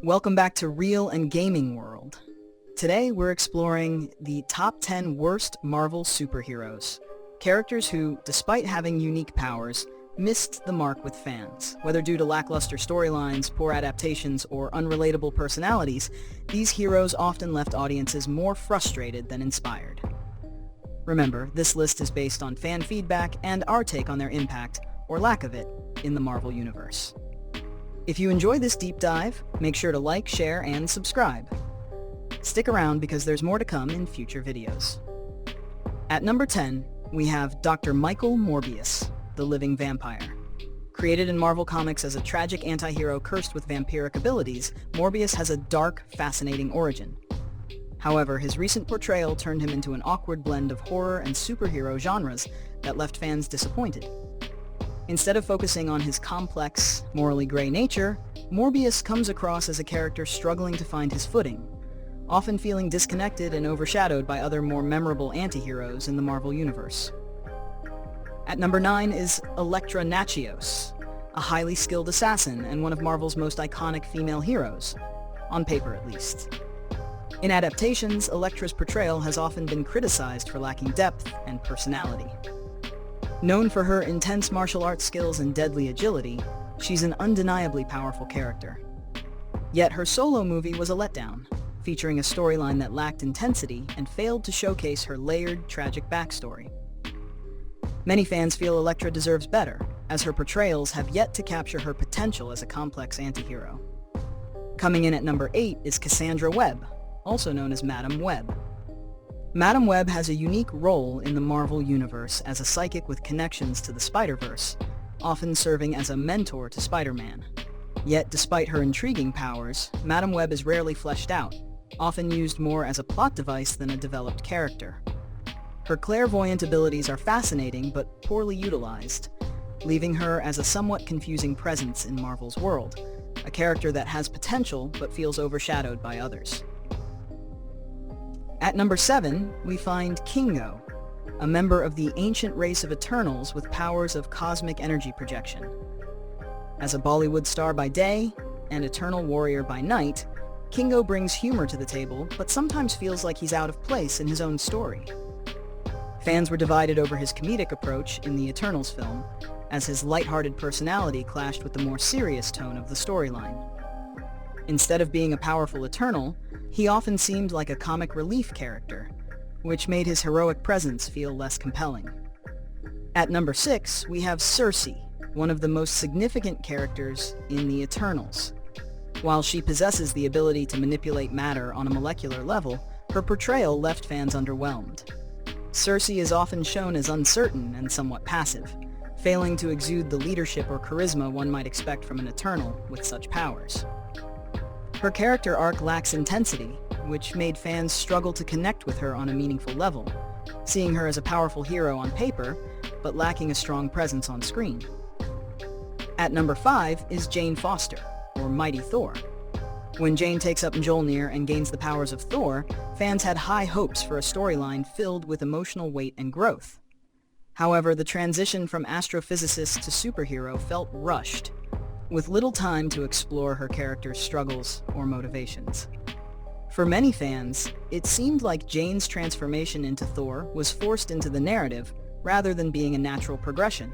Welcome back to Real and Gaming World. Today we're exploring the top 10 worst Marvel superheroes. Characters who, despite having unique powers, missed the mark with fans. Whether due to lackluster storylines, poor adaptations, or unrelatable personalities, these heroes often left audiences more frustrated than inspired. Remember, this list is based on fan feedback and our take on their impact, or lack of it, in the Marvel Universe. If you enjoy this deep dive, make sure to like, share, and subscribe. Stick around because there's more to come in future videos. At number 10, we have Dr. Michael Morbius, the living vampire. Created in Marvel Comics as a tragic antihero cursed with vampiric abilities, Morbius has a dark, fascinating origin. However, his recent portrayal turned him into an awkward blend of horror and superhero genres that left fans disappointed. Instead of focusing on his complex, morally gray nature, Morbius comes across as a character struggling to find his footing, often feeling disconnected and overshadowed by other more memorable antiheroes in the Marvel Universe. At number 9 is Elektra Natchios, a highly skilled assassin and one of Marvel's most iconic female heroes, on paper at least. In adaptations, Elektra's portrayal has often been criticized for lacking depth and personality. Known for her intense martial arts skills and deadly agility, she's an undeniably powerful character. Yet her solo movie was a letdown, featuring a storyline that lacked intensity and failed to showcase her layered, tragic backstory. Many fans feel Elektra deserves better, as her portrayals have yet to capture her potential as a complex antihero. Coming in at number 8 is Cassandra Webb, also known as Madam Web. Madam Web has a unique role in the Marvel Universe as a psychic with connections to the Spider-Verse, often serving as a mentor to Spider-Man. Yet, despite her intriguing powers, Madam Web is rarely fleshed out, often used more as a plot device than a developed character. Her clairvoyant abilities are fascinating but poorly utilized, leaving her as a somewhat confusing presence in Marvel's world, a character that has potential but feels overshadowed by others. At number 7, we find Kingo, a member of the ancient race of Eternals with powers of cosmic energy projection. As a Bollywood star by day and Eternal warrior by night, Kingo brings humor to the table, but sometimes feels like he's out of place in his own story. Fans were divided over his comedic approach in the Eternals film, as his lighthearted personality clashed with the more serious tone of the storyline. Instead of being a powerful Eternal, he often seemed like a comic relief character, which made his heroic presence feel less compelling. At number 6, we have Cersei, one of the most significant characters in the Eternals. While she possesses the ability to manipulate matter on a molecular level, her portrayal left fans underwhelmed. Cersei is often shown as uncertain and somewhat passive, failing to exude the leadership or charisma one might expect from an Eternal with such powers. Her character arc lacks intensity, which made fans struggle to connect with her on a meaningful level, seeing her as a powerful hero on paper, but lacking a strong presence on screen. At number 5 is Jane Foster, or Mighty Thor. When Jane takes up Mjolnir and gains the powers of Thor, fans had high hopes for a storyline filled with emotional weight and growth. However, the transition from astrophysicist to superhero felt rushed, with little time to explore her character's struggles or motivations. For many fans, it seemed like Jane's transformation into Thor was forced into the narrative rather than being a natural progression,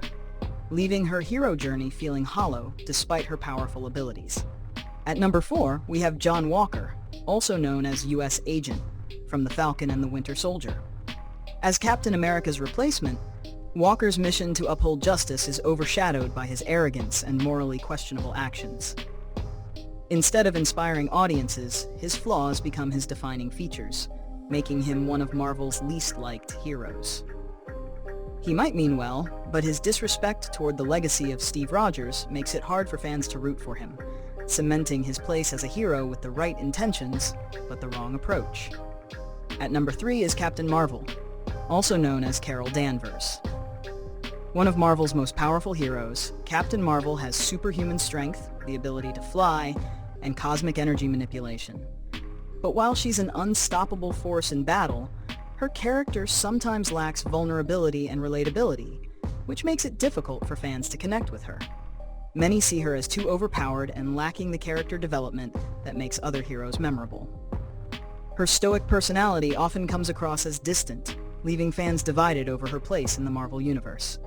leaving her hero journey feeling hollow despite her powerful abilities. At number 4, we have John Walker, also known as U.S. Agent, from The Falcon and the Winter Soldier. As Captain America's replacement, Walker's mission to uphold justice is overshadowed by his arrogance and morally questionable actions. Instead of inspiring audiences, his flaws become his defining features, making him one of Marvel's least liked heroes. He might mean well, but his disrespect toward the legacy of Steve Rogers makes it hard for fans to root for him, cementing his place as a hero with the right intentions, but the wrong approach. At number 3 is Captain Marvel, also known as Carol Danvers. One of Marvel's most powerful heroes, Captain Marvel has superhuman strength, the ability to fly, and cosmic energy manipulation. But while she's an unstoppable force in battle, her character sometimes lacks vulnerability and relatability, which makes it difficult for fans to connect with her. Many see her as too overpowered and lacking the character development that makes other heroes memorable. Her stoic personality often comes across as distant, leaving fans divided over her place in the Marvel Universe.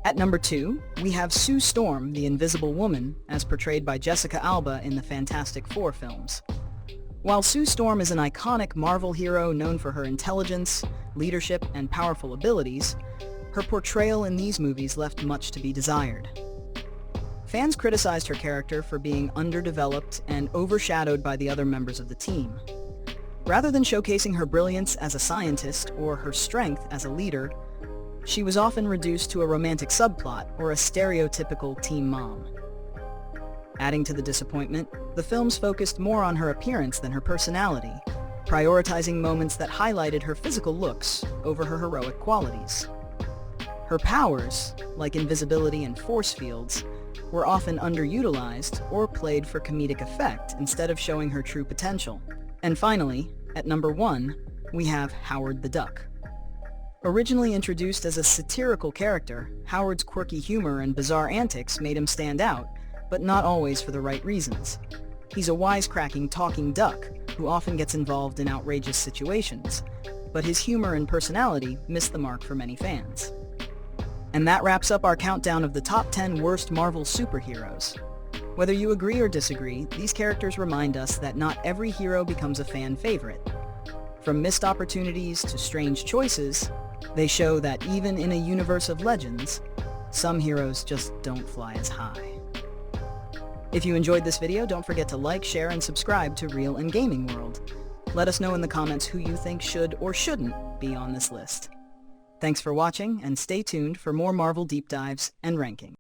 At number 2, we have Sue Storm, the Invisible Woman, as portrayed by Jessica Alba in the Fantastic Four films. While Sue Storm is an iconic Marvel hero known for her intelligence, leadership, and powerful abilities, her portrayal in these movies left much to be desired. Fans criticized her character for being underdeveloped and overshadowed by the other members of the team. Rather than showcasing her brilliance as a scientist or her strength as a leader, she was often reduced to a romantic subplot or a stereotypical teen mom. Adding to the disappointment, the films focused more on her appearance than her personality, prioritizing moments that highlighted her physical looks over her heroic qualities. Her powers, like invisibility and force fields, were often underutilized or played for comedic effect instead of showing her true potential. And finally, at number 1, we have Howard the Duck. Originally introduced as a satirical character, Howard's quirky humor and bizarre antics made him stand out, but not always for the right reasons. He's a wisecracking talking duck who often gets involved in outrageous situations, but his humor and personality missed the mark for many fans. And that wraps up our countdown of the top 10 worst Marvel superheroes. Whether you agree or disagree, these characters remind us that not every hero becomes a fan favorite. From missed opportunities to strange choices, they show that even in a universe of legends, some heroes just don't fly as high. If you enjoyed this video, don't forget to like, share, and subscribe to Real and Gaming World. Let us know in the comments who you think should or shouldn't be on this list. Thanks for watching, and stay tuned for more Marvel deep dives and ranking.